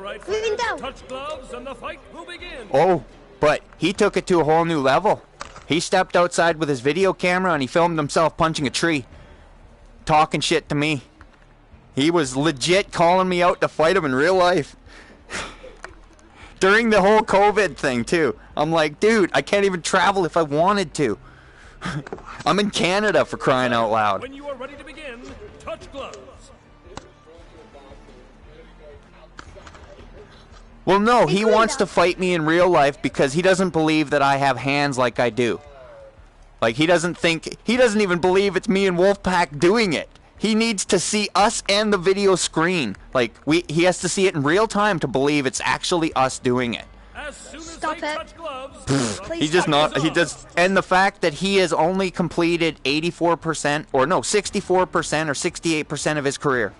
right, Greendale. touch gloves and the fight will begin. Oh, but he took it to a whole new level. He stepped outside with his video camera and he filmed himself punching a tree, talking shit to me. He was legit calling me out to fight him in real life. During the whole COVID thing, too. I'm like, dude, I can't even travel if I wanted to. I'm in Canada, for crying out loud. When you are ready to begin, touch gloves. Well, no, he wants to fight me in real life because he doesn't believe that I have hands like I do. Like, he doesn't even believe it's me and Wolfpack doing it. He needs to see us and the video screen. Like, he has to see it in real time to believe it's actually us doing it. As soon as Stop they it. touch gloves, And the fact that he has only completed 84% or no, 64% or 68% of his career.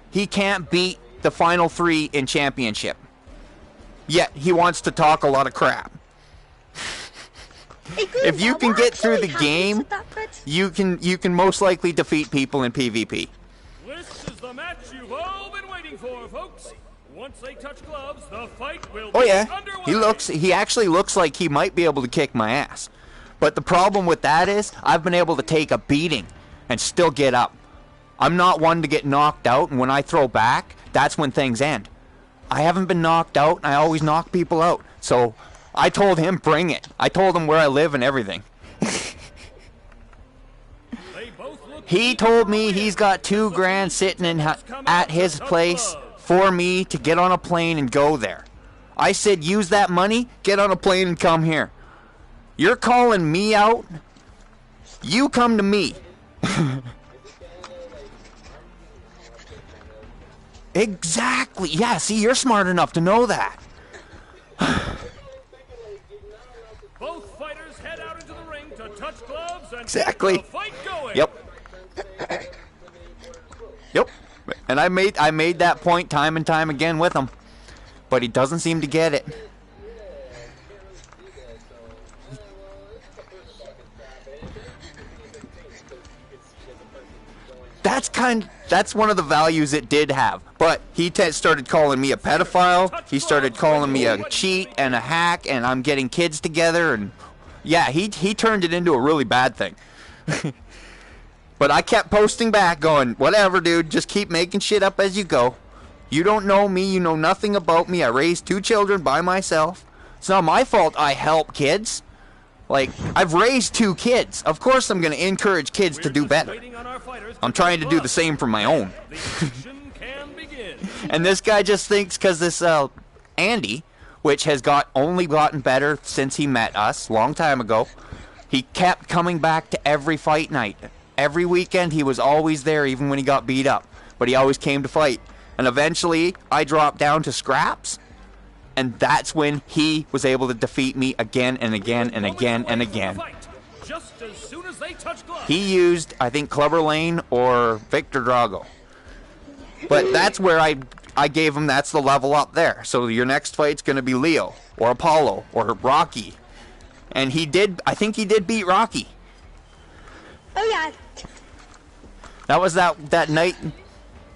He can't beat the final 3 in championship. Yet he wants to talk a lot of crap. Hey, If you can get through the actually game, happens with that, you can most likely defeat people in PvP. this is the match you've all been waiting for, folks. Once they touch gloves, the fight will Oh be yeah, underway. he actually looks like he might be able to kick my ass. But the problem with that is, I've been able to take a beating and still get up. I'm not one to get knocked out, and when I throw back, that's when things end. I haven't been knocked out, and I always knock people out. So, I told him, bring it. I told him where I live and everything. They both look He told me he's got $2 grand sitting at his place for me to get on a plane and go there. I said, use that money, get on a plane and come here. You're calling me out? You come to me. Exactly. Yeah, see, you're smart enough to know that. both fighters head out into the ring to touch gloves and Exactly. get the fight going. Yep. Yep. And I made that point time and time again with him. But he doesn't seem to get it. That's one of the values it did have. But he started calling me a pedophile. He started calling me a cheat and a hack, and I'm getting kids together, and yeah, he turned it into a really bad thing. But I kept posting back going, whatever, dude, just keep making shit up as you go. You don't know me, you know nothing about me. I raised 2 children by myself. It's not my fault I help kids. Like, I've raised 2 kids. Of course I'm going to encourage kids to do better. I'm trying to do the same for my own. And this guy just thinks because this Andy, which has only gotten better since he met us long time ago, he kept coming back to every fight night. Every weekend he was always there, even when he got beat up. But he always came to fight. And eventually I dropped down to scraps. And that's when he was able to defeat me again and again and again and again. Just as soon as they touch gloves. He used, I think, Clubber Lane or Victor Drago. But that's where I gave him, that's the level up there. So your next fight's going to be Leo or Apollo or Rocky. And I think he did beat Rocky. Oh yeah. That was that night.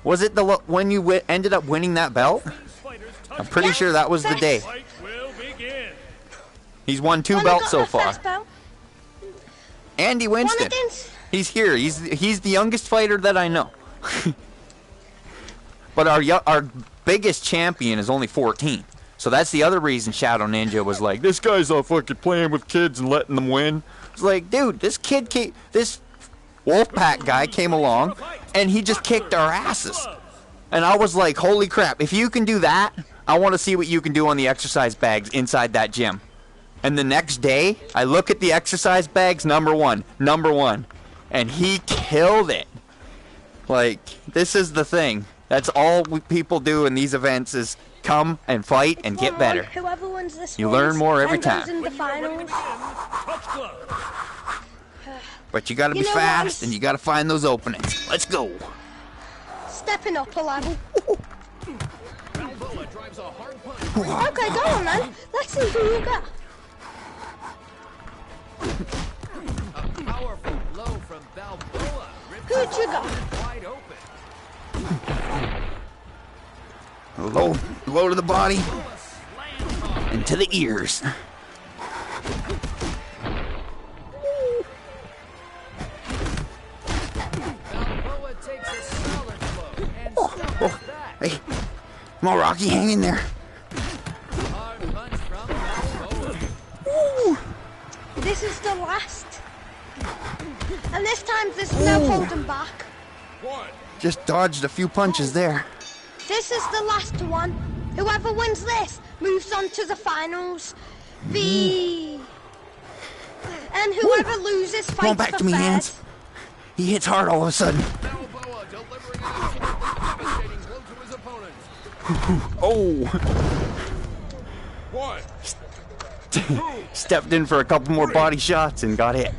Was it when you ended up winning that belt? I'm pretty sure that was the day. He's won 2 belts so far. Andy Winston. He's here. He's the youngest fighter that I know. But our biggest champion is only 14. So that's the other reason Shadow Ninja was like, this guy's all fucking playing with kids and letting them win. It's like, dude, this Wolfpack guy came along and he just kicked our asses. And I was like, holy crap, if you can do that, I want to see what you can do on the exercise bags inside that gym. And the next day, I look at the exercise bags, number one. And he killed it. Like, this is the thing. That's all people do in these events is come and fight and get better. Whoever wins this You learn more every goes time. in the finals. But you gotta be fast and you gotta find those openings. Let's go. Stepping up a level. Okay, go on then. Let's see who you got. A powerful blow from Balboa. Who'd you got? Wide open. Low to the body and to the ears. Balboa takes a solid blow and steps back. Hey, come on, Rocky, hang in there. Hard punch from Balboa. This is the last. And this time there's no holding back. Just dodged a few punches there. This is the last one. Whoever wins this moves on to the finals. And whoever loses fights Come on back for to me, third. hands. He hits hard all of a sudden. Balboa delivering an devastating blow to his opponent. Oh. Stepped in for a couple more body shots and got hit.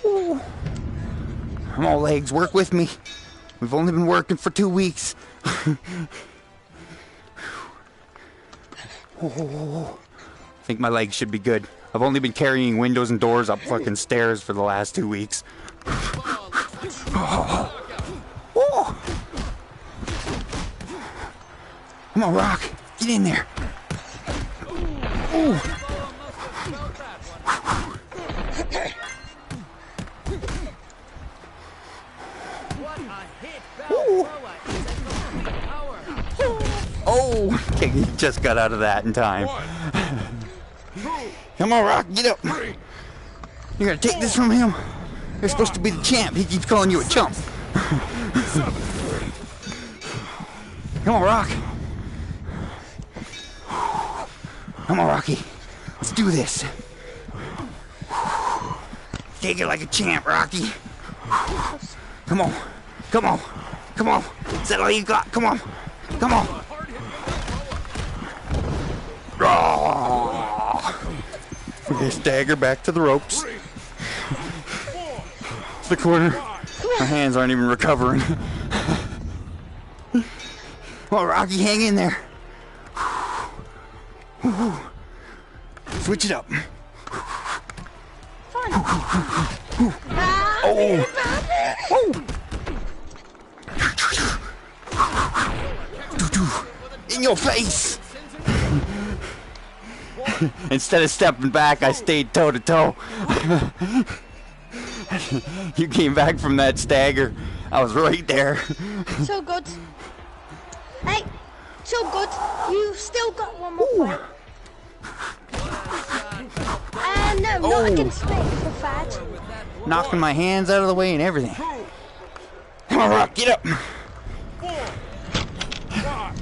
Ooh. Come on, legs, work with me. We've only been working for 2 weeks. Oh. I think my legs should be good. I've only been carrying windows and doors up fucking stairs for the last 2 weeks. Oh. Oh. Come on, Rock. Get in there. Ooh. What a hit! Balboa is a complete powerhouse. Oh, okay, he just got out of that in time. Come on, Rock, get up. You're gonna take this from him? You're supposed to be the champ. He keeps calling you a chump. Come on, Rock. Come on, Rocky. Let's do this. Take it like a champ, Rocky. Come on. Come on. Come on. Is that all you got? Come on. Come on. Oh. Okay, stagger back to the ropes. It's the corner. My hands aren't even recovering. Come on, Rocky, hang in there. Switch it up. Fun. Oh. In your face. Instead of stepping back, I stayed toe to toe. You came back from that stagger. I was right there. So good. Hey, so good. You've still got one more fight. No, not against me, for fat. Knocking my hands out of the way and everything. Come on, Rock, get up. 4, 5,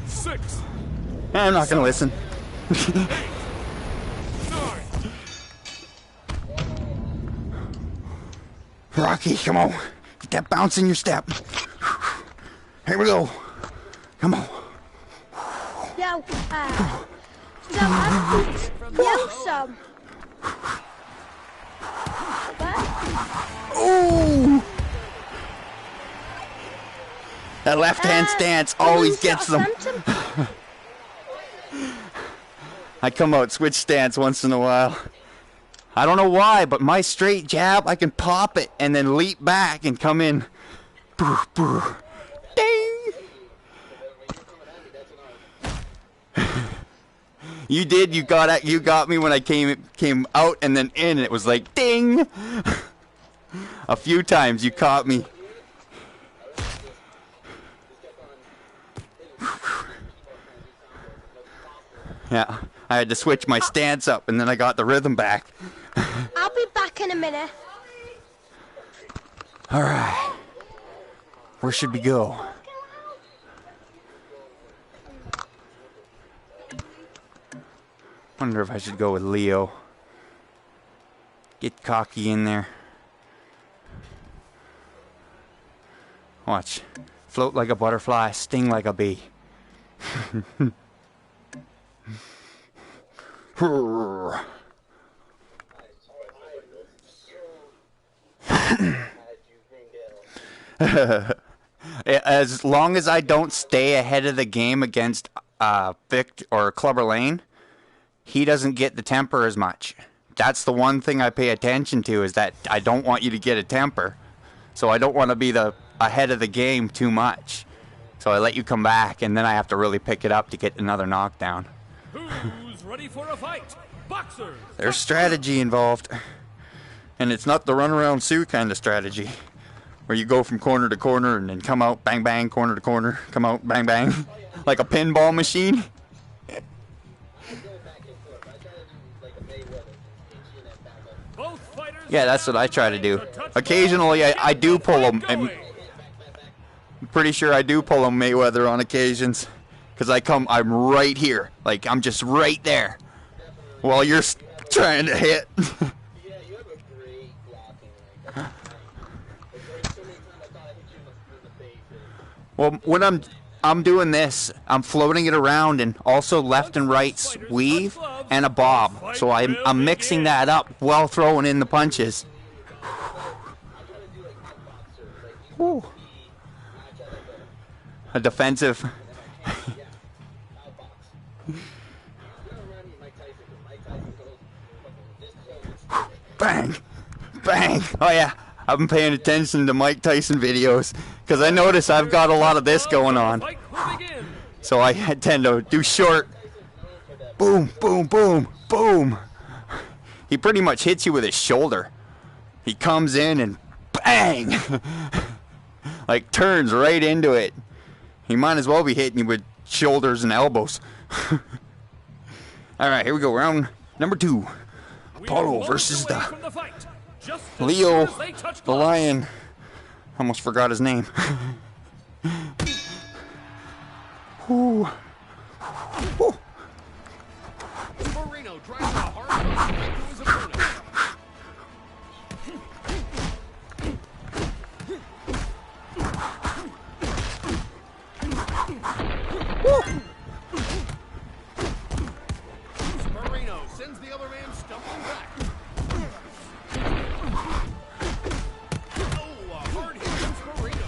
6. I'm not gonna listen. 9. Rocky, come on. Get that bounce in your step. Here we go. Come on. Yo, some. Ooh! That left hand stance always gets them. I come out switch stance once in a while. I don't know why, but my straight jab, I can pop it and then leap back and come in. Ding! You did. You got me when I came out and then in. And it was like ding. A few times you caught me. Yeah, I had to switch my stance up and then I got the rhythm back. I'll be back in a minute. All right. Where should we go? Wonder if I should go with Leo. Get cocky in there. Watch. Float like a butterfly, sting like a bee. As long as I don't stay ahead of the game against Vic or Clubber Lane, he doesn't get the temper as much. That's the one thing I pay attention to, is that I don't want you to get a temper. So I don't want to be the ahead of the game too much. So I let you come back, and then I have to really pick it up to get another knockdown. Who's ready for a fight? Boxers! There's strategy involved. And it's not the runaround Sue kind of strategy, where you go from corner to corner and then come out, bang, bang, corner to corner, come out, bang, bang, like a pinball machine. Yeah, that's what I try to do. Occasionally, I do pull them. I'm pretty sure I do pull them Mayweather on occasions, because I'm right here, like I'm just right there, while you're trying to hit. Well, when I'm doing this, I'm floating it around and also left and right weave and a bob. So I'm mixing that up while throwing in the punches. Whew. A defensive. Bang! Bang! Oh yeah, I've been paying attention to Mike Tyson videos, because I notice I've got a lot of this going on. So I tend to do short. Boom, boom, boom, boom. He pretty much hits you with his shoulder. He comes in and bang! Like turns right into it. He might as well be hitting you with shoulders and elbows. Alright, here we go. Round number 2. Apollo versus the Leo, the Lion. Almost forgot his name. Ooh. Ooh. Marino drives a hard punch right to his opponent. Marino sends the other man stumbling back. Oh, a hard hit from Marino.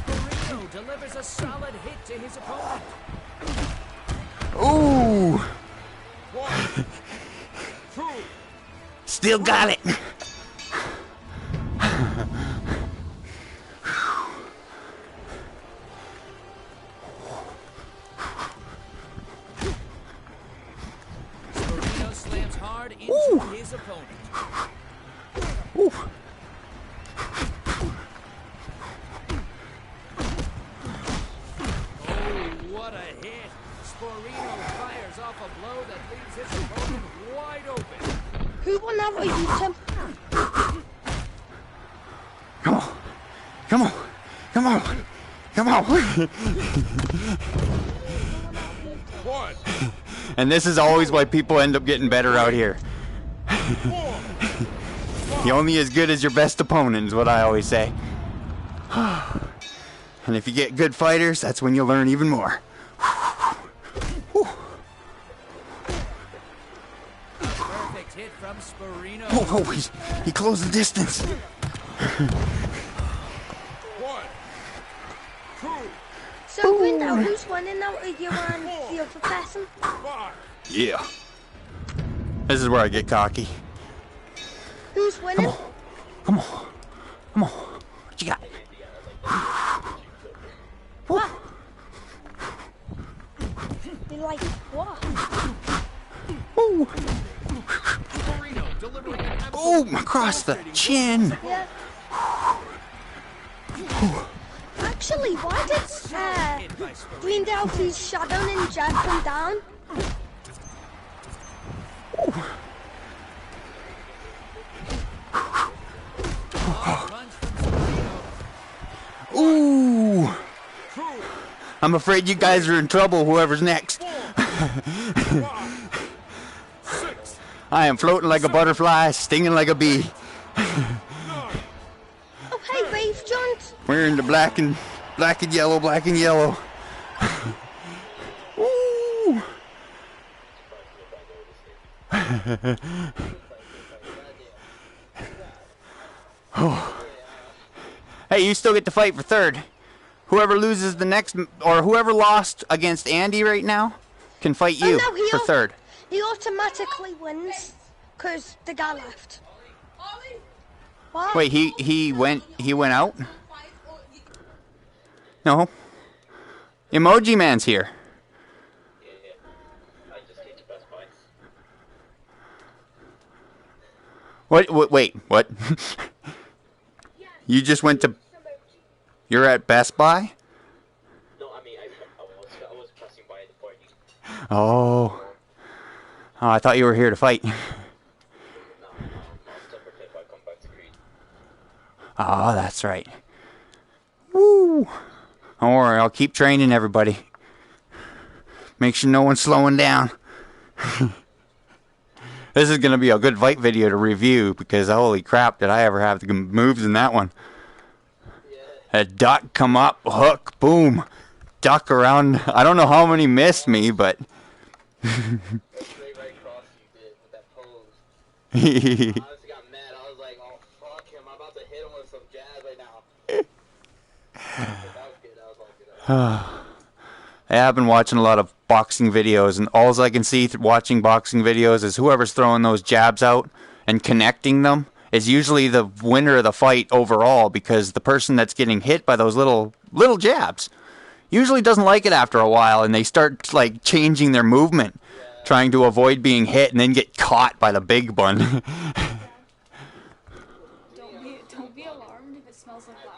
Marino delivers a solid hit to his opponent. Ooh. 1, 2. Still got it. Marino slams hard into his opponent. Ooh. What a hit! Sporino fires off a blow that leaves his opponent wide open. Who will never use him? Come on. Come on. Come on. Come on. 1, And this is always why people end up getting better out here. You're only as good as your best opponent is what I always say. And if you get good fighters, that's when you'll learn even more. perfect hit from Sporino. Oh, he closed the distance. 1, 2, So, Grindal, who's winning now? Are you and the other person? 5. Yeah. This is where I get cocky. Who's winning? Come on. Come on. What you got? What? You like what? Ooh. Sporino delivering an Boom across the chin. Yeah. Actually, why did hit by Sporino. Greendalechevy Shadow Ninja come down? Punch from Sporino. Ooh. I'm afraid you guys are in trouble, whoever's next. 6. I am floating like a butterfly, stinging like a bee. Oh, hey, Rave Jones. Wearing the black and yellow, black and yellow. Ooh. Oh. Hey, you still get to fight for third. Whoever loses the next, or whoever lost against Andy right now, can fight you no, for third. He automatically wins. Because the guy left. What? Wait, he went out? No. Emoji Man's here. I just came to Best Buy. What wait, what? You just went to... You're at Best Buy? No, I mean, I was passing by the party. Oh. Oh, I thought you were here to fight. No, I'll still pretend if I come back to Greed. Oh, that's right. Woo! Don't worry, I'll keep training everybody. Make sure no one's slowing down. This is going to be a good fight video to review because holy crap, did I ever have the moves in that one. A duck, come up, hook, boom. Duck around. I don't know how many missed me, but... Straight right across you did with that pose. I honestly got mad. I was like, oh, fuck him. I'm about to hit him with some jabs right now. That was good. That was all good. Yeah, I've been watching a lot of boxing videos, and all I can see watching boxing videos is whoever's throwing those jabs out and connecting them is usually the winner of the fight overall, because the person that's getting hit by those little jabs usually doesn't like it after a while, and they start like changing their movement, trying to avoid being hit, and then get caught by the big one. Don't be alarmed if it smells like laughing.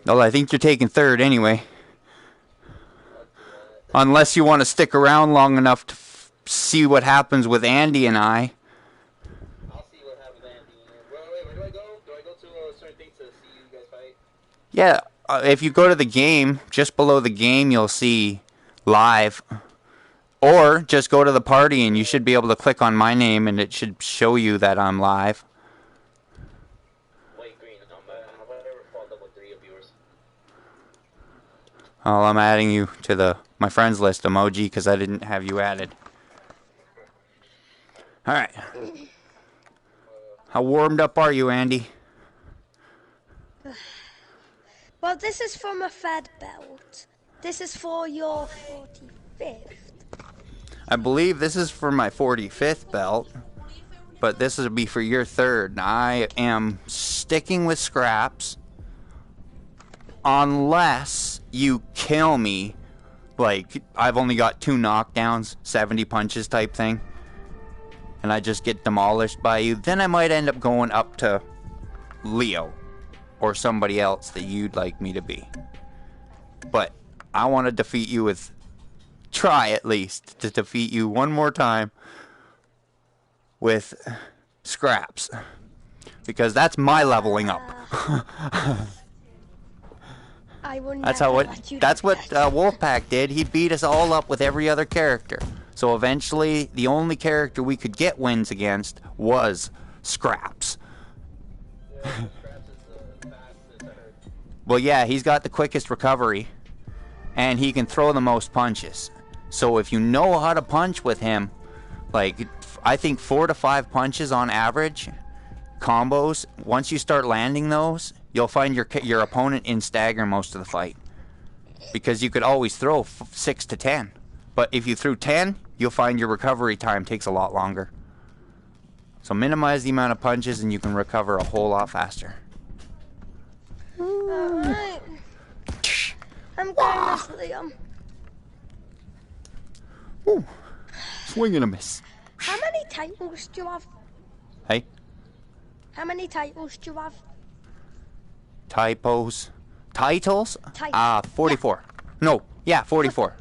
Well, I think you're taking third anyway. Unless you want to stick around long enough to see what happens with Andy and I. I'll see what happens with Andy. Wait, where do I go? Do I go to a certain thing to see you guys fight? Yeah, if you go to the game, just below the game, you'll see live. Or just go to the party and you should be able to click on my name and it should show you that I'm live. Wait, Green, have I ever followed up with 3 of yours? Well, I'm adding you to my friends list emoji because I didn't have you added. Alright. How warmed up are you, Andy? Well, this is from a fed belt. This is for your 45th. I believe this is for my 45th belt, but this will be for your 3rd. I am sticking with scraps unless you kill me. Like, I've only got 2 knockdowns, 70 punches type thing, and I just get demolished by you. Then I might end up going up to Leo or somebody else that you'd like me to be. But I want to defeat you with... Try at least to defeat you one more time with scraps. Because that's my leveling up. I will That's never how let you that's do what that. Wolfpack did. He beat us all up with every other character. So eventually, the only character we could get wins against was Scraps. Well, yeah, he's got the quickest recovery, and he can throw the most punches. So if you know how to punch with him, like, I think 4 to 5 punches on average, combos, once you start landing those, you'll find your opponent in stagger most of the fight. Because you could always throw 6 to 10. But if you threw 10, you'll find your recovery time takes a lot longer. So minimize the amount of punches and you can recover a whole lot faster. Alright. I'm going with Liam. Ooh, swing and a miss. How many titles do you have? Hey, How many titles do you have? typos. Titles? Titles. 44. No, yeah, 44.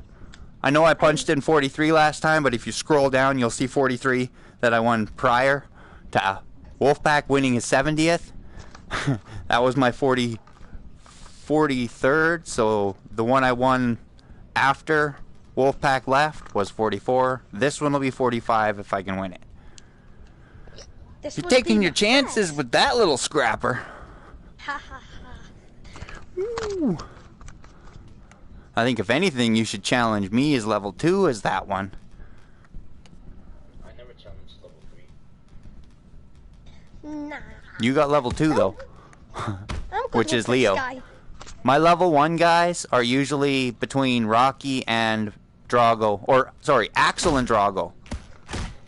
I know I punched in 43 last time, but if you scroll down, you'll see 43 that I won prior to Wolfpack winning his 70th. That was my 43rd, so the one I won after Wolfpack left was 44. This one will be 45 if I can win it. This You're would taking be your the chances best. with that little scrapper. Ha ha ha. Ooh. I think if anything, you should challenge me as level 2 as that one. I never challenged level 3. Nah. You got level 2 though, I'm good which with is this Leo. guy. My level 1 guys are usually between Rocky and Drago, or sorry, Axel and Drago.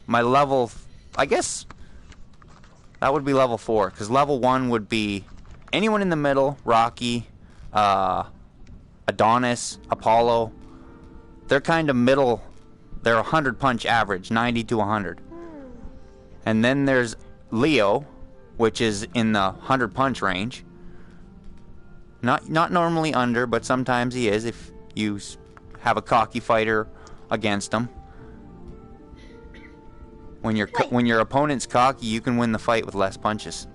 My level, I guess that would be level 4, because level 1 would be anyone in the middle, Rocky, Adonis, Apollo. They're kind of middle. They're 100 punch average, 90 to 100. And then there's Leo, which is in the 100 punch range. Not normally under, but sometimes he is if you have a cocky fighter against him. When your opponent's cocky, you can win the fight with less punches.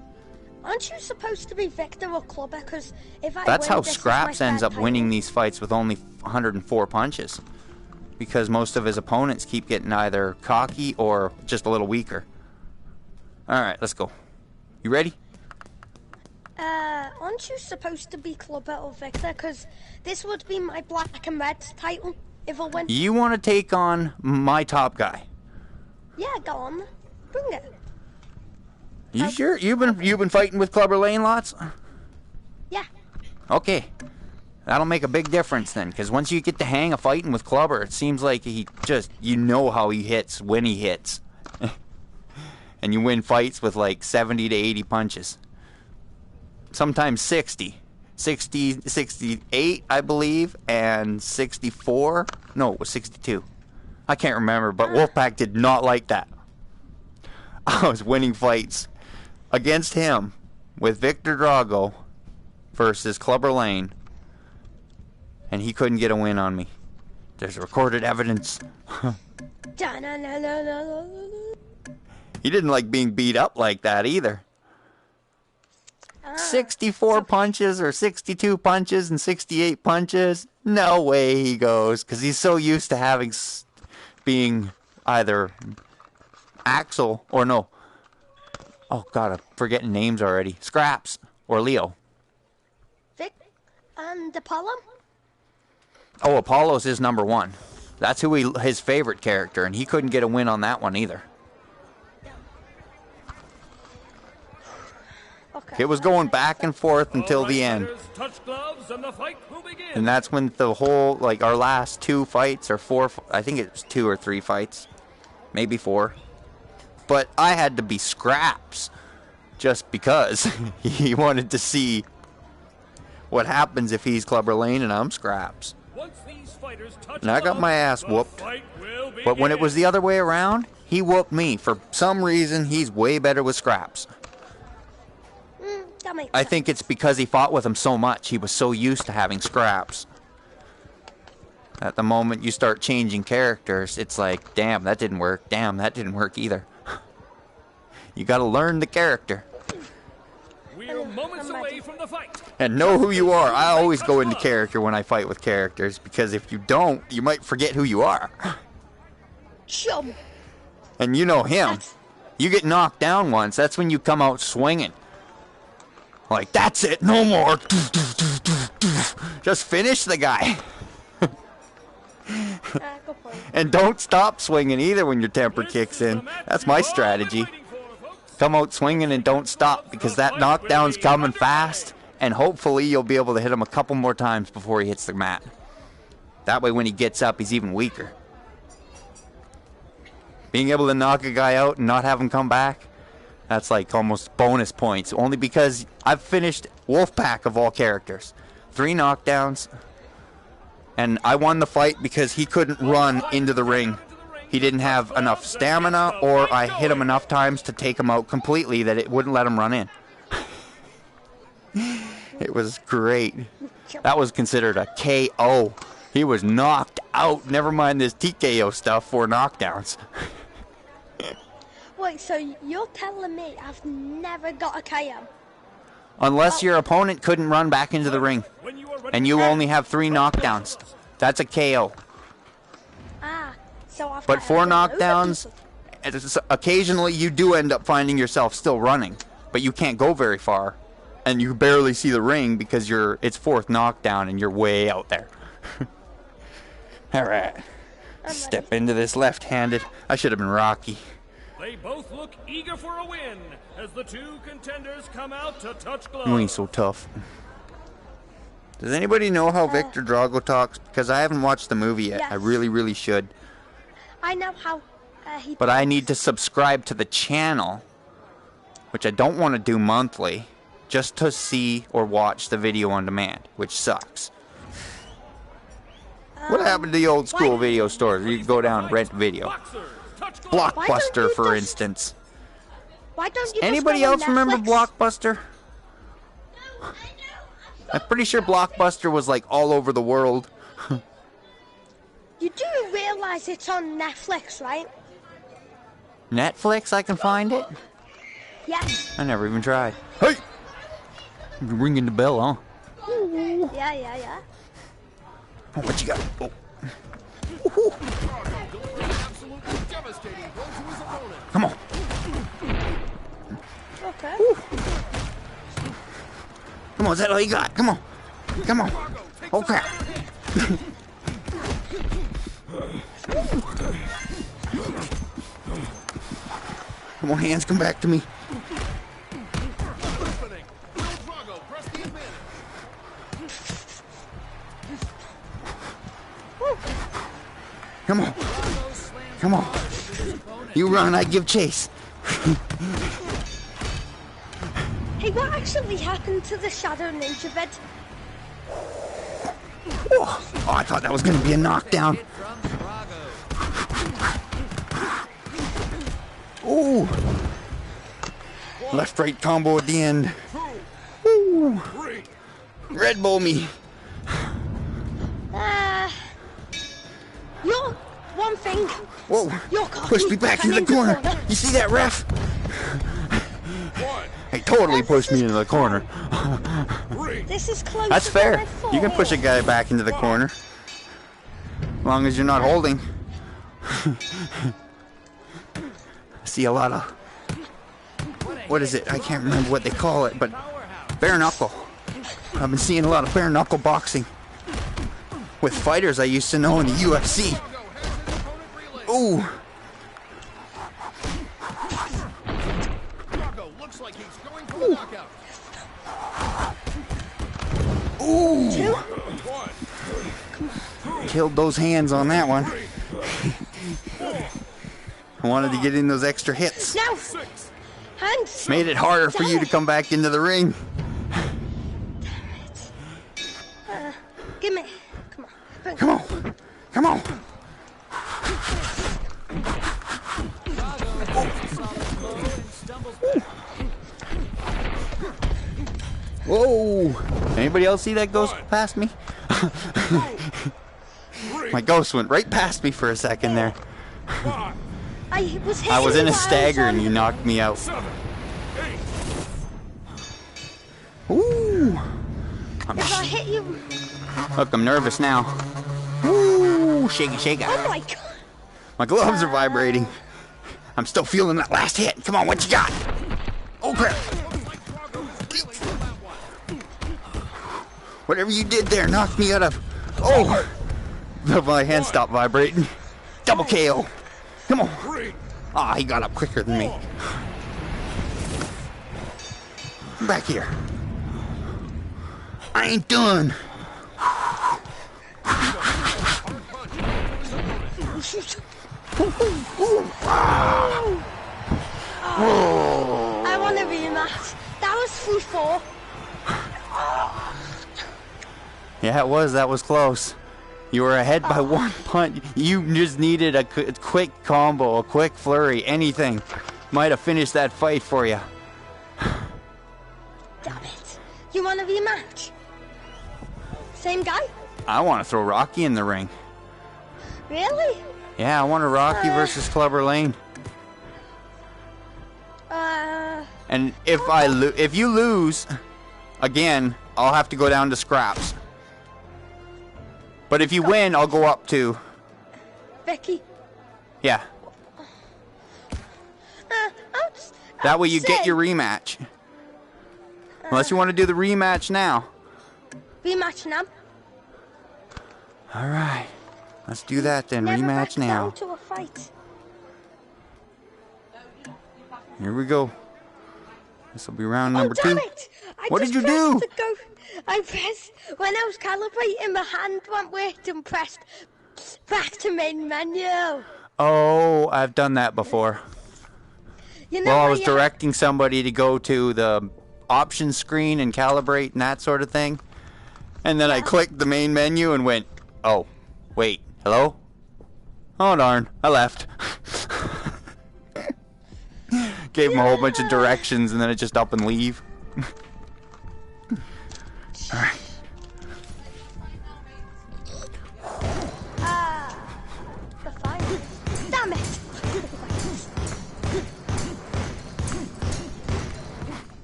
Aren't you supposed to be Victor or Clubber? Because if I That's win, how this is Scraps my ends third up title. winning these fights with only 104 punches. Because most of his opponents keep getting either cocky or just a little weaker. Alright, let's go. You ready? Aren't you supposed to be Clubber or Victor? Because this would be my black and red title if I win. You want to take on my top guy? Yeah, go on. Bring it. You sure? You've been fighting with Clubber Lane lots? Yeah. Okay. That'll make a big difference then, because once you get the hang of fighting with Clubber, it seems like you know how he hits when he hits. And you win fights with like 70 to 80 punches. Sometimes 60. 60, 68, I believe, and 64. No, it was 62. I can't remember, but Wolfpack did not like that. I was winning fights against him with Victor Drago versus Clubber Lane, and he couldn't get a win on me. There's recorded evidence. He didn't like being beat up like that either. 64 punches or 62 punches and 68 punches? No way he goes, because he's so used to being either Axel or no. Oh God, I'm forgetting names already. Scraps or Leo. Vic and Apollo? Oh, Apollo's his number 1. That's his favorite character, and he couldn't get a win on that one either. Okay. It was going back and forth until the end. Touch gloves and the fight will begin. And that's when the whole, like, our last 2 fights or 4, I think it was 2 or 3 fights. Maybe 4. But I had to be Scraps just because he wanted to see what happens if he's Clubber Lane and I'm Scraps. Once these fighters touch And I got my ass the whooped. fight will But when it begin. was the other way around, he whooped me. For some reason, he's way better with Scraps. That makes I sense. think it's because he fought with him so much. He was so used to having Scraps. At the moment you start changing characters, it's like, damn, that didn't work. Damn, that didn't work either. You gotta learn the character. We're moments away from the fight. And know who you are. I always go into character when I fight with characters, because if you don't, you might forget who you are. Chum. And you know him. You get knocked down once, that's when you come out swinging. Like, that's it, no more. Just finish the guy. Good point. And don't stop swinging either when your temper kicks in. That's my strategy. Come out swinging and don't stop, because that knockdown's coming fast, and hopefully you'll be able to hit him a couple more times before he hits the mat. That way when he gets up, he's even weaker. Being able to knock a guy out and not have him come back, that's like almost bonus points, only because I've finished Wolfpack of all characters. 3 knockdowns, and I won the fight because he couldn't run into the ring. He didn't have enough stamina, or I hit him enough times to take him out completely that it wouldn't let him run in. It was great. That was considered a KO. He was knocked out. Never mind this TKO stuff, 4 knockdowns. Wait, so you're telling me I've never got a KO? Unless your opponent couldn't run back into the ring, and you only have 3 knockdowns. That's a KO. So I've But got 4 to know the knockdowns, occasionally you do end up finding yourself still running, but you can't go very far, and you barely see the ring because it's 4th knockdown and you're way out there. All right, step into this left-handed. I should have been Rocky. They both look eager for a win as the 2 contenders come out to touch gloves. You ain't so tough. Does anybody know how Victor Drago talks? Because I haven't watched the movie yet. Yes. I really, really should. I know how he But I talks. need to subscribe to the channel, which I don't want to do monthly, just to see or watch the video on demand, which sucks. What happened to the old school video stores where you could go down and rent video? Boxers, touch gloves. Why don't Blockbuster, you for just- instance. Why don't you Anybody just go on else remember Netflix? Blockbuster? I'm pretty sure Blockbuster was like all over the world. You do realize it's on Netflix, right? Netflix, I can find it? Yes. I never even tried. Hey! You're ringing the bell, huh? Yeah. Oh, what you got? Oh. Absolutely devastating blow to his opponent. Come on. Okay. Come on, is that all you got? Come on. Come on. Oh, crap. Come on, hands, come back to me. Opening. Will Drago press the advantage. Come on. Drago slams Come on. hard into his opponent. You run, I give chase. Hey, what actually happened to the Shadow Ninja bed? Oh, I thought that was going to be a knockdown. Hit from Drago. Ooh. Left right combo at the end. Ooh. Red Bull me. You're one thing. Whoa. You're Push me back into the corner. You see that, ref? He totally pushed me into the corner. This is close. That's fair. You can push a guy back into the corner. As long as you're not holding. I see a lot of... What is it? I can't remember what they call it, but... Bare knuckle. I've been seeing a lot of bare knuckle boxing. With fighters I used to know in the UFC. Ooh. Drago looks like he's going for the knockout. Ooh. Killed those hands on that one. I wanted to get in those extra hits. Now, hands. Made it harder for you to come back into the ring. Give me. Come on. Come on. Come on. Whoa. Anybody else see that ghost past me? My ghost went right past me for a second there. I was I was in a hitting stagger while I and was you on- knocked me out. Ooh. If I hit you. Look, I'm nervous now. Ooh, shaky, shaky. Oh my god. My gloves are vibrating. I'm still feeling that last hit. Come on, what you got? Oh, crap. Whatever you did there knocked me out of... Oh! My hand stopped vibrating. Double KO. Come on. Ah, he got up quicker than me. Back here. I ain't done. I want a rematch. That was 3-4. Yeah, it was. That was close. You were ahead by one punch. You just needed a quick combo, a quick flurry, anything. Might have finished that fight for you. Damn it. You want a rematch? Same guy? I want to throw Rocky in the ring. Really? Yeah, I want a Rocky versus Clubber Lane. And if you lose, again, I'll have to go down to scraps. But if you win, I'll go up to... Vicky. Yeah. That way you get your rematch. Unless you want to do the rematch now. Rematch now. Alright. Let's do that then. Never back Rematch now. down to a fight. Here we go. This will be round Oh, number damn 2. it! What did you do? I pressed, when I was calibrating, my hand went weird and pressed back to main menu. Oh, I've done that before. You know, Well, I was directing somebody to go to the options screen and calibrate and that sort of thing. And then I clicked the main menu and went, oh, wait, hello? Oh, darn, I left. Gave him a whole bunch of directions and then it just up and leave. Alright. the final. Damn it!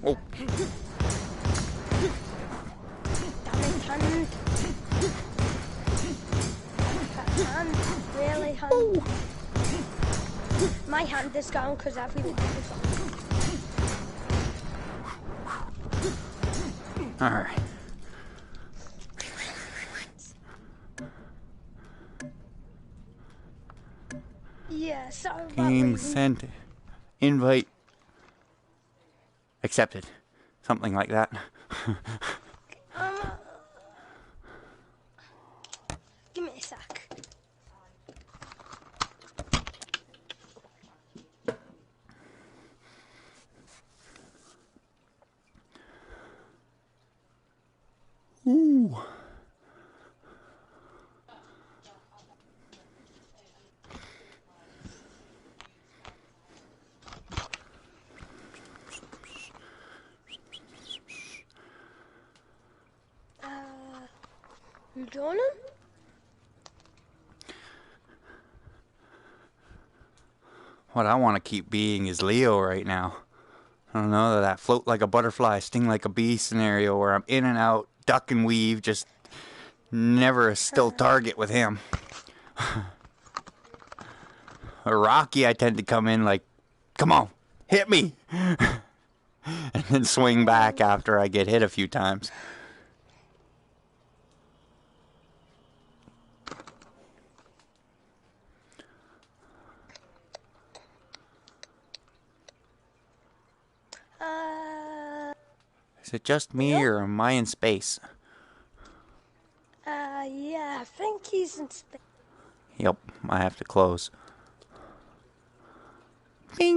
Oh. Damn it, hand. Hand, really, hand. My hand is gone because everyone is on. Alright. Yeah, sorry about Game leaving. sent. Invite accepted. Something like that. Give me a sec. Ooh. You doing it? What I want to keep being is Leo right now. I don't know, that float like a butterfly, sting like a bee scenario where I'm in and out, duck and weave, just never a still target with him. Or Rocky, I tend to come in like, come on, hit me! And then swing back after I get hit a few times. Is it just me or am I in space? Yeah, I think he's in space. Yep, I have to close. Bing!